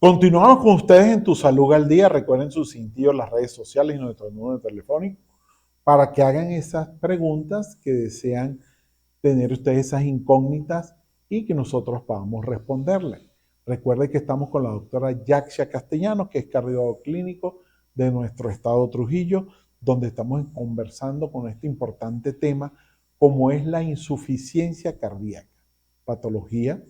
Continuamos con ustedes en Tu Salud al Día. Recuerden sus sitios, las redes sociales y nuestro número telefónico para que hagan esas preguntas que desean tener ustedes, esas incógnitas, y que nosotros podamos responderles. Recuerden que estamos con la doctora Yaxia Castellanos, que es cardiólogo clínico de nuestro estado Trujillo, donde estamos conversando con este importante tema, como es la insuficiencia cardíaca, patología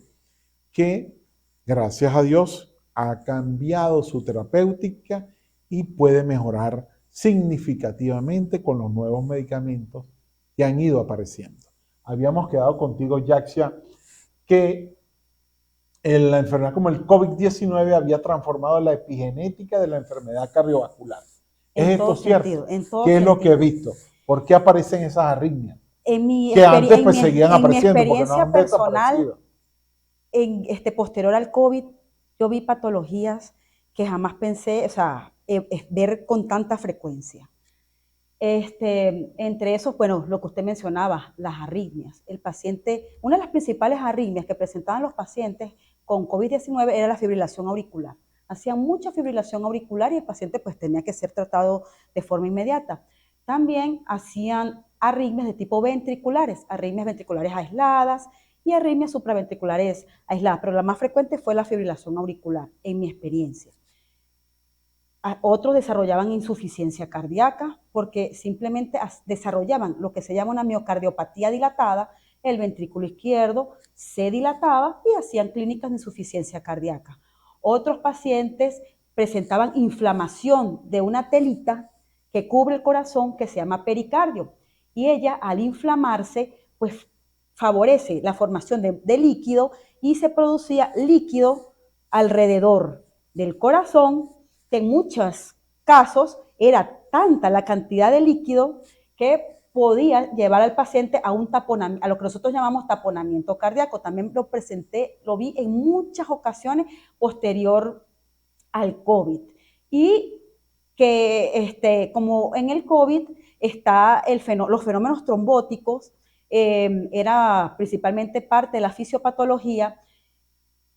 que, gracias a Dios, ha cambiado su terapéutica y puede mejorar significativamente con los nuevos medicamentos que han ido apareciendo. Habíamos quedado contigo, Yaxia, que en la enfermedad como el COVID-19 había transformado la epigenética de la enfermedad cardiovascular. ¿Es En esto todo cierto? sentido, en todo ¿Qué es lo que he sentido. visto? ¿Por qué aparecen esas arritmias? En mi, Que antes pues en seguían en mi apareciendo porque no experiencia han personal, desaparecido. posterior al COVID, yo vi patologías que jamás pensé, o sea, ver con tanta frecuencia. Entre esos, bueno, lo que usted mencionaba, las arritmias. El paciente, una de las principales arritmias que presentaban los pacientes con COVID-19 era la fibrilación auricular. Hacían mucha fibrilación auricular y el paciente pues tenía que ser tratado de forma inmediata. También hacían arritmias de tipo ventriculares, arritmias ventriculares aisladas y arritmias supraventriculares aisladas, pero la más frecuente fue la fibrilación auricular, en mi experiencia. Otros desarrollaban insuficiencia cardíaca porque simplemente desarrollaban lo que se llama una miocardiopatía dilatada, el ventrículo izquierdo se dilataba y hacían clínicas de insuficiencia cardíaca. Otros pacientes presentaban inflamación de una telita que cubre el corazón que se llama pericardio y ella al inflamarse pues favorece la formación de líquido y se producía líquido alrededor del corazón, que en muchos casos era tanta la cantidad de líquido que podía llevar al paciente a un taponamiento, a lo que nosotros llamamos taponamiento cardíaco. También lo presenté, lo vi en muchas ocasiones posterior al COVID. Y que como en el COVID está los fenómenos trombóticos, era principalmente parte de la fisiopatología,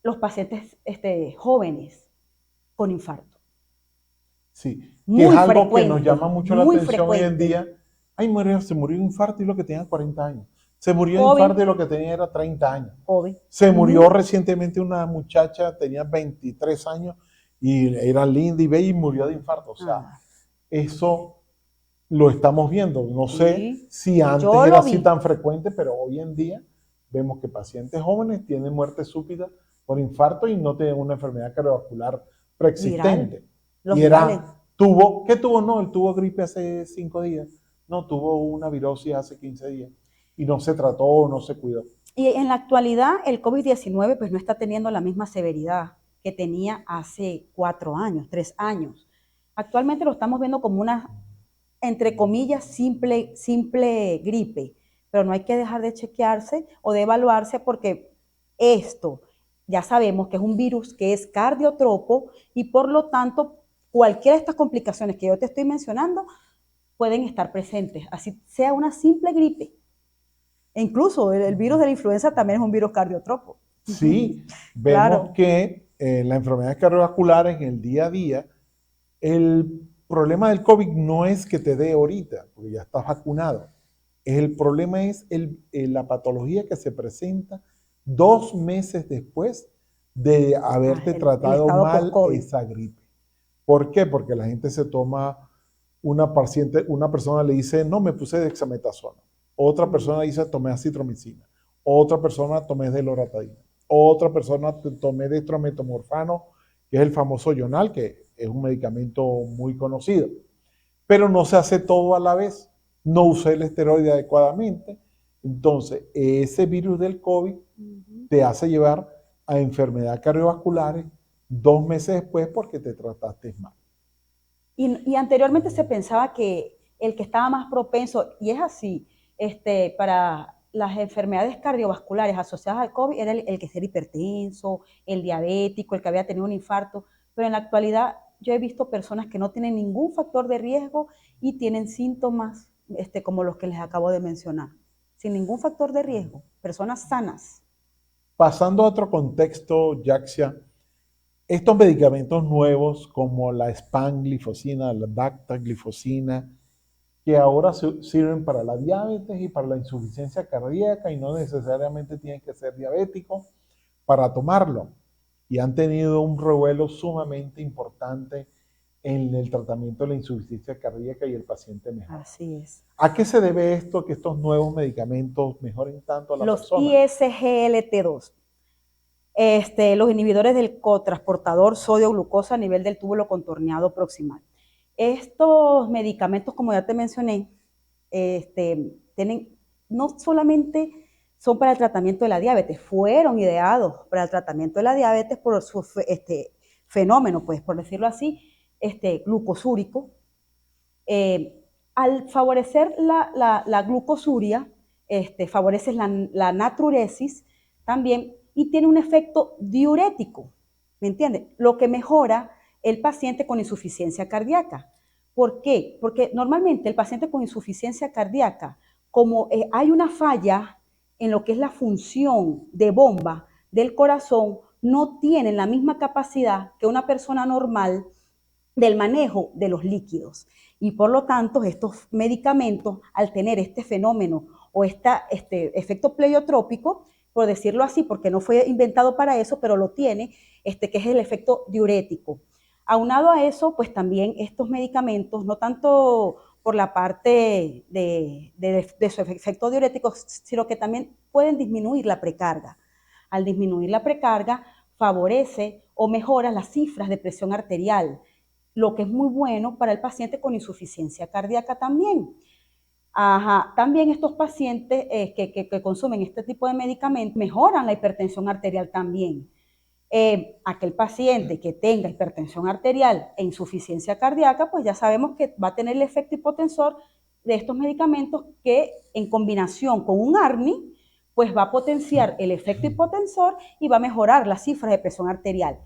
los pacientes jóvenes con infarto. Sí, que es Muy algo que nos llama frecuente, mucho la muy atención hoy en frecuente. día. Ay, María, se murió de infarto y lo que tenía 40 años. Se murió de COVID, infarto y lo que tenía era 30 años. COVID. Se murió Ujú. recientemente una muchacha, tenía 23 años y era linda y bella y murió de infarto. O sea, Ah, eso lo estamos viendo. No sé sí, si antes yo era lo así vi. tan frecuente, pero hoy en día vemos que pacientes jóvenes tienen muerte súbita por infarto y no tienen una enfermedad cardiovascular Viral, preexistente. los Y virales. ¿qué tuvo? No, él tuvo gripe hace 5 días. No, tuvo una virosis hace 15 días. Y no se trató, no se cuidó. Y en la actualidad el COVID-19 pues no está teniendo la misma severidad que tenía hace 4 años, 3 años. Actualmente lo estamos viendo como una, entre comillas, simple gripe, pero no hay que dejar de chequearse o de evaluarse porque esto ya sabemos que es un virus que es cardiotropo y por lo tanto cualquiera de estas complicaciones que yo te estoy mencionando pueden estar presentes, así sea una simple gripe. E incluso el virus de la influenza también es un virus cardiotropo. Sí, vemos Claro. que la enfermedad cardiovascular en el día a día, el problema del COVID no es que te dé ahorita, porque ya estás vacunado. El problema es la patología que se presenta 2 meses después de haberte El tratado estado mal post-COVID. esa gripe. ¿Por qué? Porque la gente se toma, una persona le dice, no, me puse dexametasona. Otra persona dice, tomé acitromicina. Otra persona tomé deloratadina. Otra persona tomé dextrometomorfano, que es el famoso Yonal, que es un medicamento muy conocido. Pero no se hace todo a la vez. No usé el esteroide adecuadamente. Entonces, ese virus del COVID te hace llevar a enfermedades cardiovasculares 2 meses después porque te trataste mal. Y anteriormente se pensaba que el que estaba más propenso, y es así, para las enfermedades cardiovasculares asociadas al COVID era el que era hipertenso, el diabético, el que había tenido un infarto, pero en la actualidad yo he visto personas que no tienen ningún factor de riesgo y tienen síntomas como los que les acabo de mencionar, sin ningún factor de riesgo, personas sanas. Pasando a otro contexto, Jaxia, estos medicamentos nuevos como la spanglifosina, la dactaglifosina, que ahora sirven para la diabetes y para la insuficiencia cardíaca y no necesariamente tienen que ser diabético para tomarlo. Y han tenido un revuelo sumamente importante en el tratamiento de la insuficiencia cardíaca y el paciente mejora. Así es. ¿A qué se debe esto, que estos nuevos medicamentos mejoren tanto a la Los persona? ISGLT2, los inhibidores del cotransportador sodio-glucosa a nivel del túbulo contorneado proximal. Estos medicamentos, como ya te mencioné, tienen, no solamente son para el tratamiento de la diabetes, fueron ideados para el tratamiento de la diabetes por su fenómeno, pues, por decirlo así, glucosúrico. Al favorecer la glucosuria, favoreces la natriuresis también y tiene un efecto diurético, ¿me entiendes? Lo que mejora el paciente con insuficiencia cardíaca. ¿Por qué? Porque normalmente el paciente con insuficiencia cardíaca, como hay una falla en lo que es la función de bomba del corazón, no tienen la misma capacidad que una persona normal del manejo de los líquidos. Y por lo tanto, estos medicamentos, al tener este fenómeno o este efecto pleiotrópico, por decirlo así, porque no fue inventado para eso, pero lo tiene, que es el efecto diurético. Aunado a eso, pues también estos medicamentos, no tanto por la parte de su efecto diurético, sino que también pueden disminuir la precarga. Al disminuir la precarga, favorece o mejora las cifras de presión arterial, lo que es muy bueno para el paciente con insuficiencia cardíaca también. Ajá. También estos pacientes que consumen este tipo de medicamentos mejoran la hipertensión arterial también. Aquel paciente que tenga hipertensión arterial e insuficiencia cardíaca, pues ya sabemos que va a tener el efecto hipotensor de estos medicamentos que en combinación con un ARNI, pues va a potenciar el efecto hipotensor y va a mejorar las cifras de presión arterial.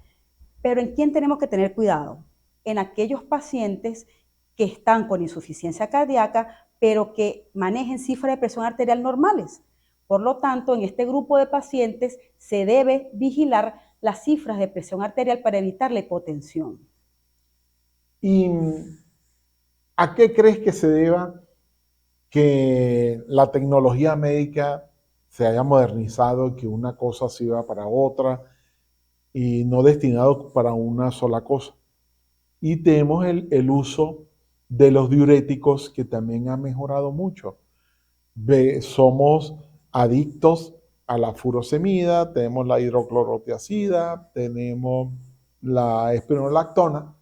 Pero ¿en quién tenemos que tener cuidado? En aquellos pacientes que están con insuficiencia cardíaca, pero que manejen cifras de presión arterial normales. Por lo tanto, en este grupo de pacientes se debe vigilar las cifras de presión arterial para evitar la hipotensión. ¿Y a qué crees que se deba que la tecnología médica se haya modernizado, que una cosa sirva para otra y no destinado para una sola cosa? Y tenemos el uso de los diuréticos que también ha mejorado mucho. Somos adictos a la furosemida, tenemos la hidroclorotiazida, tenemos la espironolactona,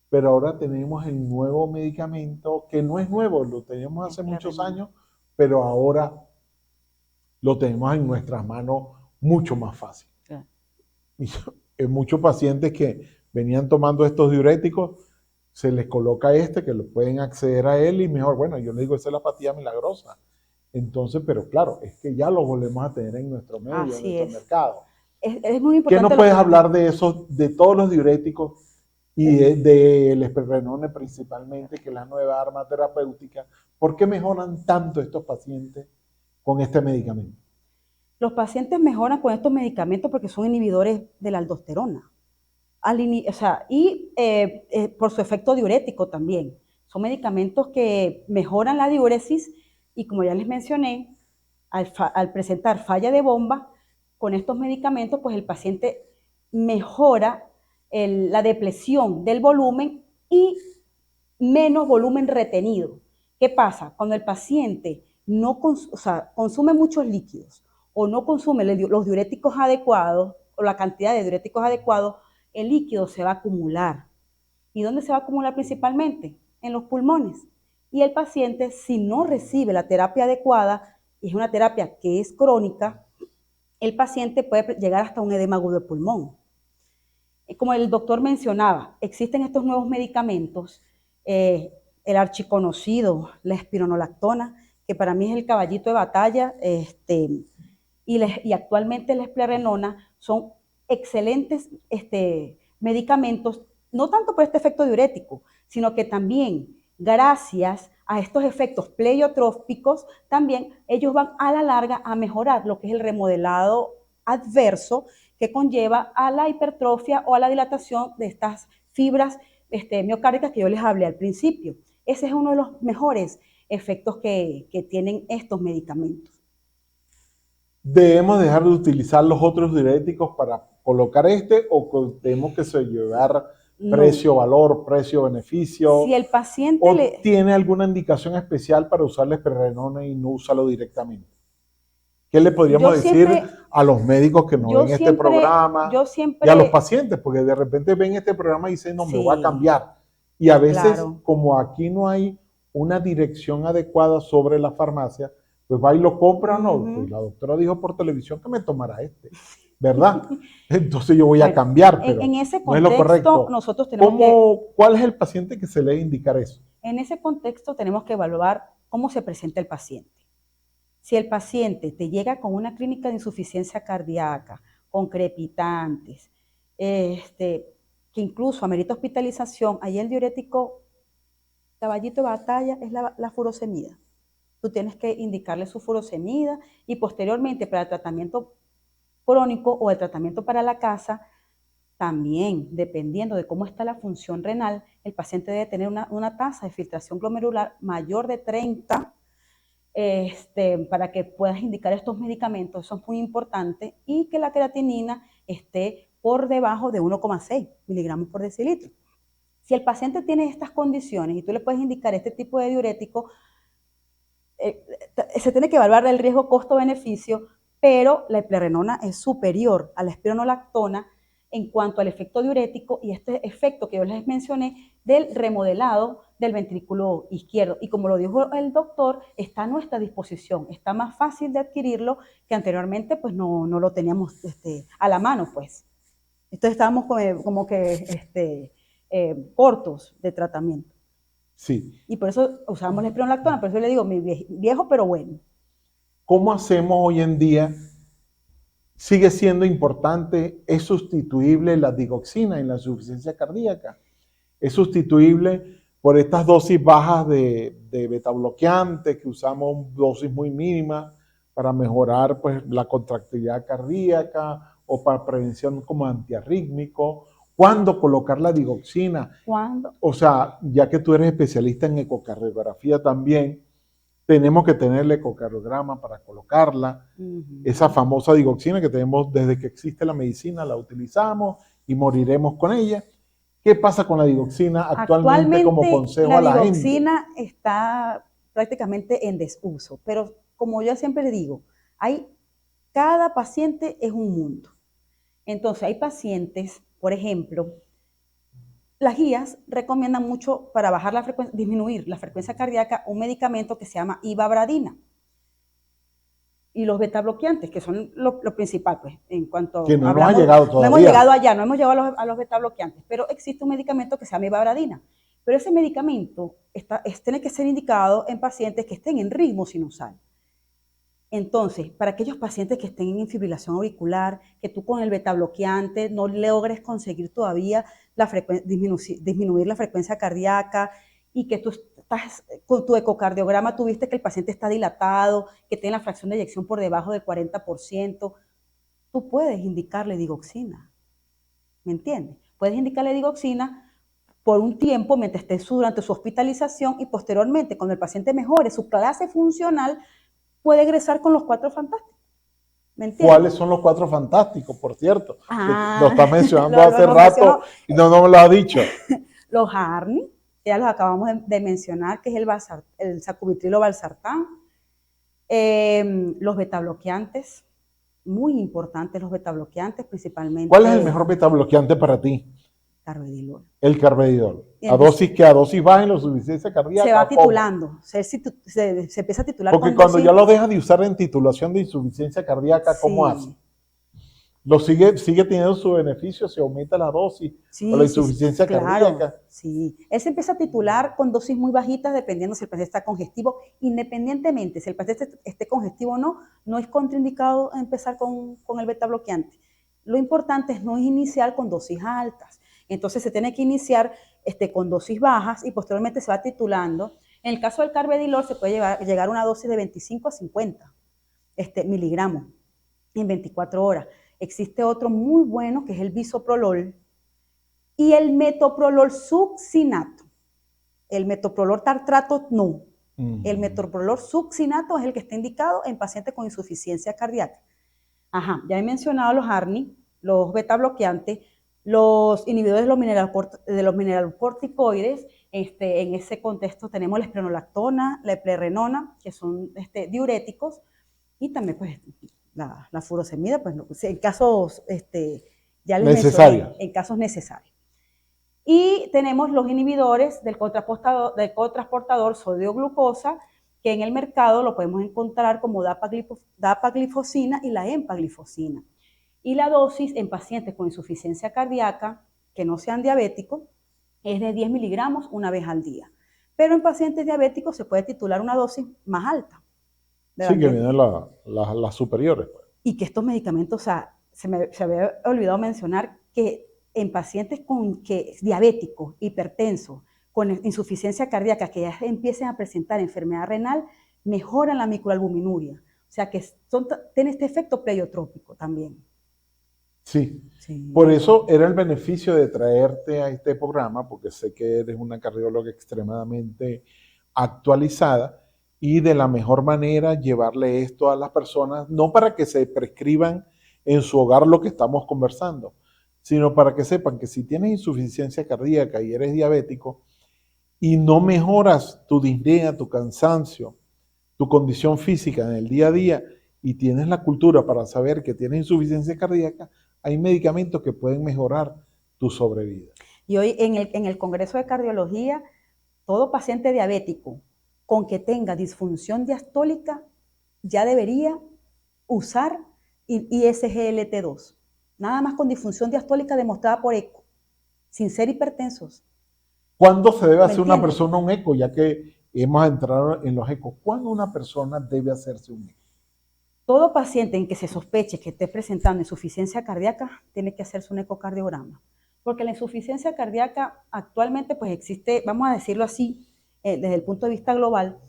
pero ahora tenemos el nuevo medicamento que no es nuevo, lo teníamos hace muchos años, pero ahora lo tenemos en nuestras manos mucho más fácil. Y muchos pacientes que venían tomando estos diuréticos, se les coloca que lo pueden acceder a él y mejor, bueno, yo le digo, esa es la pastilla milagrosa. Entonces, pero claro, es que ya lo volvemos a tener en nuestro medio, en nuestro mercado. Es muy importante. ¿Qué nos puedes hablar de eso, de todos los diuréticos y del esprenone principalmente, que es la nueva arma terapéutica? ¿Por qué mejoran tanto estos pacientes con este medicamento? Los pacientes mejoran con estos medicamentos porque son inhibidores de la aldosterona. Por su efecto diurético también. Son medicamentos que mejoran la diuresis y, como ya les mencioné, al presentar falla de bomba, con estos medicamentos, pues el paciente mejora la depresión del volumen y menos volumen retenido. ¿Qué pasa? Cuando el paciente no consume muchos líquidos o no consume los diuréticos adecuados o la cantidad de diuréticos adecuados, el líquido se va a acumular. ¿Y dónde se va a acumular principalmente? En los pulmones. Y el paciente, si no recibe la terapia adecuada, y es una terapia que es crónica, el paciente puede llegar hasta un edema agudo de pulmón. Como el doctor mencionaba, existen estos nuevos medicamentos, el archiconocido, la espironolactona, que para mí es el caballito de batalla, y actualmente la esplerenona son excelentes medicamentos, no tanto por este efecto diurético, sino que también gracias a estos efectos pleiotrópicos, también ellos van a la larga a mejorar lo que es el remodelado adverso que conlleva a la hipertrofia o a la dilatación de estas fibras miocárdicas que yo les hablé al principio. Ese es uno de los mejores efectos que tienen estos medicamentos. ¿Debemos dejar de utilizar los otros diuréticos para colocar este o tenemos que llevar No. precio-valor, precio-beneficio? Si el paciente ¿O tiene alguna indicación especial para usar la esplerenona y no usarlo directamente? ¿Qué le podríamos decir a los médicos que no ven este programa y a los pacientes? Porque de repente ven este programa y dicen, no, me voy a cambiar. Y a veces, como aquí no hay una dirección adecuada sobre la farmacia, pues va y lo compra o no. Pues la doctora dijo por televisión que me tomara este, ¿verdad? Entonces yo voy a cambiar, pero en ese contexto, no es lo correcto. Nosotros tenemos ¿Cuál es el paciente que se le debe indicar eso? En ese contexto tenemos que evaluar cómo se presenta el paciente. Si el paciente te llega con una clínica de insuficiencia cardíaca, con crepitantes, que incluso amerita hospitalización, ahí el diurético caballito de batalla es la furosemida. Tú tienes que indicarle su furosemida y posteriormente para el tratamiento crónico o el tratamiento para la casa, también dependiendo de cómo está la función renal, el paciente debe tener una tasa de filtración glomerular mayor de 30 para que puedas indicar estos medicamentos. Eso es muy importante, y que la creatinina esté por debajo de 1,6 miligramos por decilitro. Si el paciente tiene estas condiciones y tú le puedes indicar este tipo de diurético, se tiene que evaluar el riesgo costo-beneficio, pero la eplerenona es superior a la espironolactona en cuanto al efecto diurético y este efecto que yo les mencioné del remodelado del ventrículo izquierdo. Y como lo dijo el doctor, está a nuestra disposición, está más fácil de adquirirlo que anteriormente, pues no lo teníamos a la mano, pues. Entonces estábamos como que cortos de tratamiento. Sí. Y por eso usamos la espironolactona, por eso le digo, mi viejo pero bueno. ¿Cómo hacemos hoy en día? Sigue siendo importante, es sustituible la digoxina en la insuficiencia cardíaca. Es sustituible por estas dosis bajas de betabloqueantes que usamos, dosis muy mínimas para mejorar pues, la contractilidad cardíaca o para prevención como antiarrítmico. ¿Cuándo colocar la digoxina? ¿Cuándo? O sea, ya que tú eres especialista en ecocardiografía también, tenemos que tener el ecocardiograma para colocarla. Esa famosa digoxina que tenemos desde que existe la medicina, la utilizamos y moriremos con ella. ¿Qué pasa con la digoxina actualmente como consejo a la gente? La digoxina está prácticamente en desuso, pero como yo siempre le digo, cada paciente es un mundo. Entonces hay pacientes, por ejemplo, las guías recomiendan mucho para bajar la frecuencia, disminuir la frecuencia cardíaca, un medicamento que se llama ivabradina. Y los betabloqueantes, que son lo principal, pues, en cuanto que no hablamos, nos ha llegado todavía. No hemos llegado allá, no hemos llegado a los betabloqueantes, pero existe un medicamento que se llama ivabradina. Pero ese medicamento tiene que ser indicado en pacientes que estén en ritmo sinusal. Entonces, para aquellos pacientes que estén en fibrilación auricular, que tú con el betabloqueante no logres conseguir todavía disminuir la frecuencia cardíaca y que tú estás con tu ecocardiograma, tuviste que el paciente está dilatado, que tiene la fracción de eyección por debajo del 40%, tú puedes indicarle digoxina, ¿me entiendes? Puedes indicarle digoxina por un tiempo mientras esté durante su hospitalización y posteriormente, cuando el paciente mejore su clase funcional, puede egresar con los 4 fantásticos. ¿Me entiendes? ¿Cuáles son los 4 fantásticos, por cierto? Lo está mencionando hace rato y no me lo ha dicho. Los ARNI, ya los acabamos de mencionar, que es el sacubitrilo valsartán. Los betabloqueantes, muy importantes los betabloqueantes, principalmente. ¿Cuál es el mejor betabloqueante para ti? Carvedilol. El carvedilol. ¿A dosis baja en la insuficiencia cardíaca? Se va titulando, se empieza a titular. Porque cuando ya lo dejas de usar en titulación de insuficiencia cardíaca, ¿cómo hace? ¿Lo sigue teniendo su beneficio? ¿Se aumenta la dosis o la insuficiencia cardíaca? Sí, él se empieza a titular con dosis muy bajitas dependiendo si el paciente está congestivo. Independientemente si el paciente esté congestivo o no, no es contraindicado empezar con el betabloqueante. Lo importante es no iniciar con dosis altas. Entonces se tiene que iniciar con dosis bajas y posteriormente se va titulando. En el caso del carvedilol se puede llegar a una dosis de 25 a 50 miligramos en 24 horas. existe otro muy bueno que es el bisoprolol y el metoprolol succinato. El metoprolol tartrato no. El metoprolol succinato es el que está indicado en pacientes con insuficiencia cardíaca. Ajá, ya he mencionado los ARNI, los beta bloqueantes, los inhibidores de los mineralocorticoides. En ese contexto tenemos la esplenolactona, la eplerenona, que son diuréticos, y también pues la furosemida, pues en casos, ya les mencioné, en casos necesarios. Y tenemos los inhibidores del cotransportador sodio-glucosa, que en el mercado lo podemos encontrar como dapaglifosina y la empaglifosina. Y la dosis en pacientes con insuficiencia cardíaca, que no sean diabéticos, es de 10 miligramos una vez al día. Pero en pacientes diabéticos se puede titular una dosis más alta. Sí, que vienen las superiores. Pues. Y que estos medicamentos, o sea, se había olvidado mencionar que en pacientes diabéticos, hipertensos, con insuficiencia cardíaca, que ya empiecen a presentar enfermedad renal, mejoran la microalbuminuria. O sea que tiene este efecto pleiotrópico también. Sí. Por eso era el beneficio de traerte a este programa, porque sé que eres una cardióloga extremadamente actualizada y de la mejor manera llevarle esto a las personas, no para que se prescriban en su hogar lo que estamos conversando, sino para que sepan que si tienes insuficiencia cardíaca y eres diabético y no mejoras tu disnea, tu cansancio, tu condición física en el día a día y tienes la cultura para saber que tienes insuficiencia cardíaca, hay medicamentos que pueden mejorar tu sobrevida. Y hoy en el Congreso de Cardiología, todo paciente diabético con que tenga disfunción diastólica ya debería usar ISGLT2. Nada más con disfunción diastólica demostrada por eco, sin ser hipertensos. ¿Cuándo se debe hacer una persona un eco? Ya que hemos entrado en los ecos. ¿Cuándo una persona debe hacerse un eco? Todo paciente en que se sospeche que esté presentando insuficiencia cardíaca tiene que hacerse un ecocardiograma. Porque la insuficiencia cardíaca actualmente pues existe, vamos a decirlo así, desde el punto de vista global,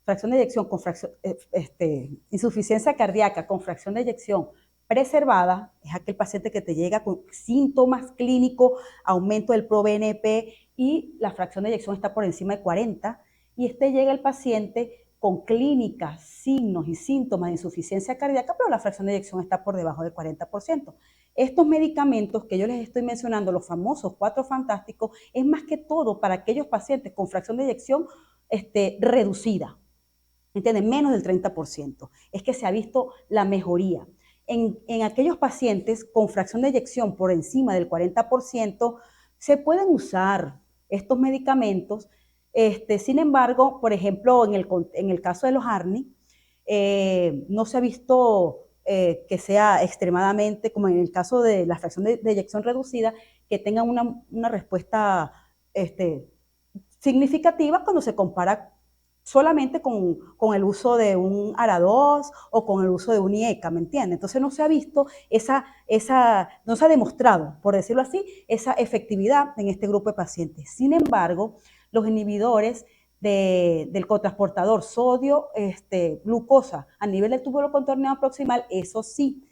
fracción de eyección con insuficiencia cardíaca con fracción de eyección preservada, es aquel paciente que te llega con síntomas clínicos, aumento del ProBNP y la fracción de eyección está por encima de 40, y llega el paciente con clínicas, signos y síntomas de insuficiencia cardíaca, pero la fracción de eyección está por debajo del 40%. Estos medicamentos que yo les estoy mencionando, los famosos 4 fantásticos, es más que todo para aquellos pacientes con fracción de eyección reducida, ¿entienden? Menos del 30%. Es que se ha visto la mejoría. En aquellos pacientes con fracción de eyección por encima del 40%, se pueden usar estos medicamentos. Sin embargo, por ejemplo, en el caso de los ARNI, no se ha visto que sea extremadamente, como en el caso de la fracción de eyección reducida, que tengan una respuesta significativa cuando se compara solamente con el uso de un ARA2 o con el uso de un IECA, ¿me entiendes? Entonces no se ha visto no se ha demostrado, por decirlo así, esa efectividad en este grupo de pacientes. Sin embargo, los inhibidores del cotransportador sodio-glucosa a nivel del túbulo contorneado proximal, eso sí,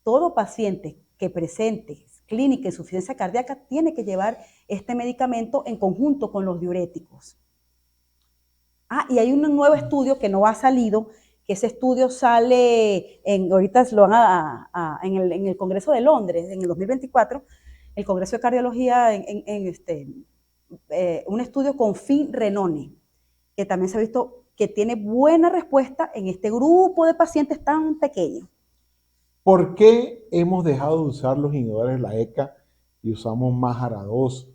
todo paciente que presente clínica de insuficiencia cardíaca tiene que llevar este medicamento en conjunto con los diuréticos. Y hay un nuevo estudio que no ha salido, que ese estudio sale, ahorita lo van en el Congreso de Londres, en el 2024, el Congreso de Cardiología, un estudio con Finrenone, que también se ha visto que tiene buena respuesta en este grupo de pacientes tan pequeños. ¿Por qué hemos dejado de usar los inhibidores de la ECA y usamos más ARA2?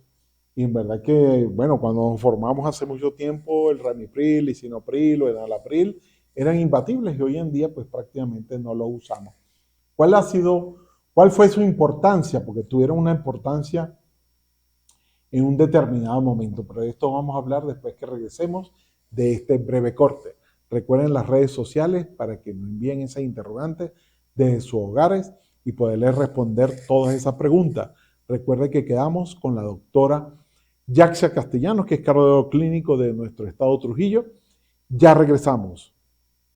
Y en verdad que, bueno, cuando nos formamos hace mucho tiempo, el ramipril, lisinopril o enalapril eran imbatibles y hoy en día pues prácticamente no lo usamos. ¿Cuál fue su importancia? Porque tuvieron una importancia en un determinado momento, pero de esto vamos a hablar después que regresemos de este breve corte. Recuerden las redes sociales para que nos envíen esas interrogantes desde sus hogares y poderles responder todas esas preguntas. Recuerden que quedamos con la doctora Yaxia Castellanos, que es cardiólogo clínico de nuestro estado Trujillo. Ya regresamos.